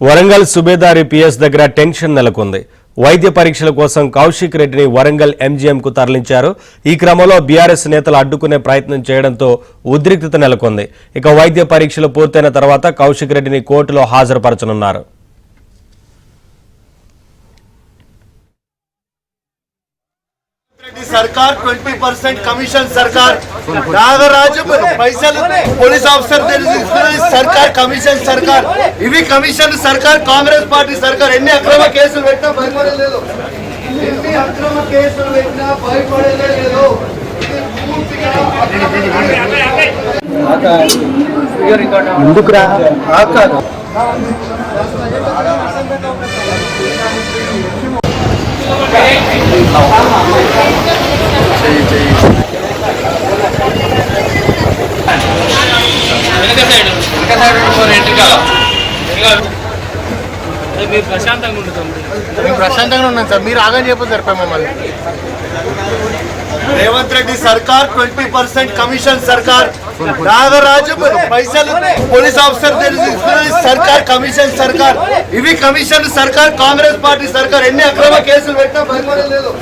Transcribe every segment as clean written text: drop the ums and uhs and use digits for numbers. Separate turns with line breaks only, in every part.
Warangal Subedari PS దగ్గర tension నెలకొంది. వైద్య పరీక్షల కోసం కౌశిక్ రెడ్డిని వరంగల్ ఎంజీఎంకు తరలించారు. ఈ క్రమంలో బీఆర్ఎస్ నేతలు అడ్డుకునే ప్రయత్నం చేయడంతో ఉద్రిక్తత నెలకొంది. ఇక వైద్య పరీక్షలు పూర్తయిన తర్వాత కౌశిక్ రెడ్డిని కోర్టులో హాజరుపరచనున్నారు.
सरकार 20% कमीशन सरकार नागराज पैसल पुलिस ऑफिसर सरकार कमीशन सरकार इवी कमीशन सरकार कांग्रेस पार्टी सरकार ఎన్ని అక్రమ కేసులు పెట్టినా భయపడలేదు ఎన్ని అక్రమ కేసులు పెట్టినా భయపడలేదు ముందుకురా ఆకాదు ప్రశాంతంగా ఉన్నాం సార్. మీరు ఆగని చెప్పదు సరిపోయి మమ్మల్ని. రేవంత్ రెడ్డి सरकार 20% कमीशन सरकार नागराज पैसल पुलिस ऑफिसर सरकार कमीशन सरकार इवी कमीशन सरकार कांग्रेस पार्टी सरकार ఎన్ని అక్రమ కేసులు పెట్టినా భయపడలేదు.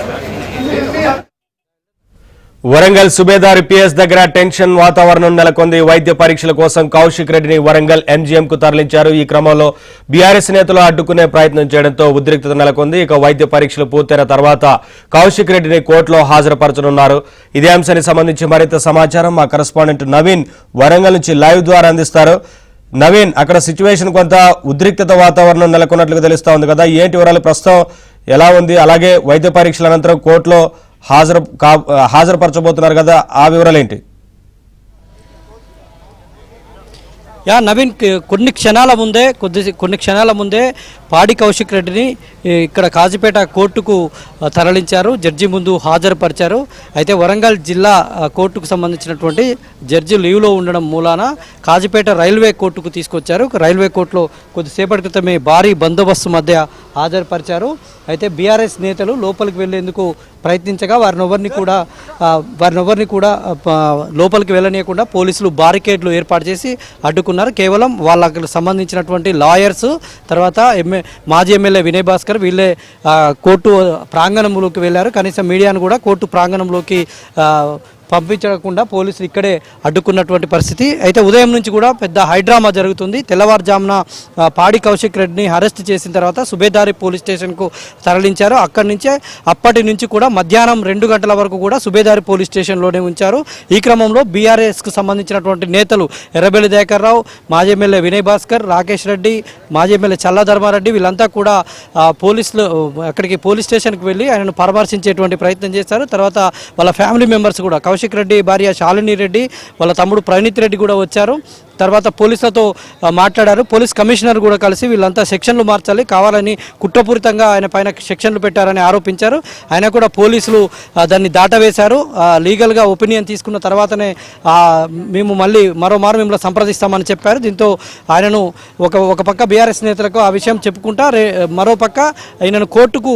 వరంగల్ సుబేదారి పిఎస్ దగ్గర టెన్షన్ వాతావరణం నెలకొంది. వైద్య పరీక్షల కోసం కౌశిక్ రెడ్డిని వరంగల్ ఎంజీఎంకు తరలించారు. ఈ క్రమంలో బీఆర్ఎస్ నేతలు అడ్డుకునే ప్రయత్నం చేయడంతో ఉద్రిక్తత నెలకొంది. ఇక వైద్య పరీక్షలు పూర్తయిన తర్వాత కౌశిక్ రెడ్డిని కోర్టులో హాజరుపరచనున్నారు. ఇదే అంశానికి సంబంధించి మరింత సమాచారం మా కరెస్పాండెంట్ నవీన్ వరంగల్ నుంచి లైవ్ ద్వారా అందిస్తారు. నవీన్, అక్కడ సిచ్యువేషన్ కొంత ఉద్రిక్తత వాతావరణం నెలకొన్నట్లుగా తెలుస్తా ఉంది కదా, ఏంటి వివరాలు ప్రస్తుతం ఎలా ఉంది? అలాగే వైద్య పరీక్షల అనంతరం కోర్టులో హాజరుపరచబోతున్నారు కదా, ఆ వివరాలు ఏంటి?
నవీన్, కొన్ని క్షణాల ముందే పాడి కౌశిక్ రెడ్డిని ఇక్కడ కాజీపేట కోర్టుకు తరలించారు. జడ్జి ముందు హాజరుపరిచారు. అయితే వరంగల్ జిల్లా కోర్టుకు సంబంధించినటువంటి జడ్జి లీవ్లో ఉండడం మూలాన కాజీపేట రైల్వే కోర్టుకు తీసుకొచ్చారు. రైల్వే కోర్టులో కొద్దిసేపటి క్రితమే భారీ బందోబస్తు మధ్య హాజరుపరిచారు. అయితే బీఆర్ఎస్ నేతలు లోపలికి వెళ్లేందుకు ప్రయత్నించగా వారినెవరిని కూడా లోపలికి వెళ్ళనీయకుండా పోలీసులు బారికేడ్లు ఏర్పాటు చేసి అడ్డుకున్నారు. కేవలం వాళ్ళకు సంబంధించినటువంటి లాయర్స్, తర్వాత మాజీ ఎమ్మెల్యే వినయ్ భాస్కర్ వీళ్ళే కోర్టు ప్రాంగణంలోకి వెళ్ళారు. కనీసం మీడియాను కూడా కోర్టు ప్రాంగణంలోకి పంపించకుండా పోలీసులు ఇక్కడే అడ్డుకున్నటువంటి పరిస్థితి. అయితే ఉదయం నుంచి కూడా పెద్ద హైడ్రామా జరుగుతుంది. తెల్లవారుజామున పాడి కౌశిక్ రెడ్డిని అరెస్ట్ చేసిన తర్వాత సుబేదారి పోలీస్ స్టేషన్కు తరలించారు. అప్పటి నుంచి కూడా మధ్యాహ్నం 2 గంటల వరకు కూడా సుబేదారి పోలీస్ స్టేషన్లోనే ఉంచారు. ఈ క్రమంలో బీఆర్ఎస్కు సంబంధించినటువంటి నేతలు ఎర్రబెల్లి దయాకర్ రావు, మాజీ ఎమ్మెల్యే వినయ్ భాస్కర్, రాకేష్ రెడ్డి, మాజీ ఎమ్మెల్యే చల్లా ధర్మారెడ్డి వీళ్ళంతా కూడా అక్కడికి పోలీస్ స్టేషన్కి వెళ్ళి ఆయనను పరామర్శించేటువంటి ప్రయత్నం చేశారు. తర్వాత వాళ్ళ ఫ్యామిలీ మెంబర్స్ కూడా కౌశిక్ రెడ్డి భార్య శాలిని రెడ్డి, వాళ్ళ తమ్ముడు ప్రణీత్ రెడ్డి కూడా వచ్చారు. తర్వాత పోలీసులతో మాట్లాడారు. పోలీస్ కమిషనర్ కూడా కలిసి వీళ్ళంతా సెక్షన్లు మార్చాలి, కావాలని కుట్రపూరితంగా ఆయన పైన సెక్షన్లు పెట్టారని ఆరోపించారు. ఆయన కూడా పోలీసులు దాన్ని దాటవేశారు. లీగల్గా ఒపీనియన్ తీసుకున్న తర్వాతనే మేము మళ్ళీ మరోమారు మిమ్మల్ని సంప్రదిస్తామని చెప్పారు. దీంతో ఆయనను ఒక పక్క బీఆర్ఎస్ నేతలకు ఆ విషయం చెప్పుకుంటా మరో పక్క ఆయనను కోర్టుకు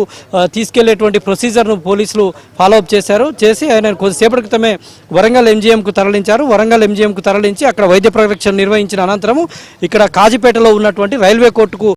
తీసుకెళ్లేటువంటి ప్రొసీజర్ను పోలీసులు ఫాలోఅప్ చేసి ఆయన కొద్దిసేపటి క్రితమే వరంగల్ ఎంజీఎంకు తరలించారు. వరంగల్ ఎంజీఎంకు తరలించి అక్కడ వైద్య పరీక్ష నిర్వహించిన అనంతరం ఇక్కడ కాజీపేటలో ఉన్నటువంటి రైల్వే కోర్టుకు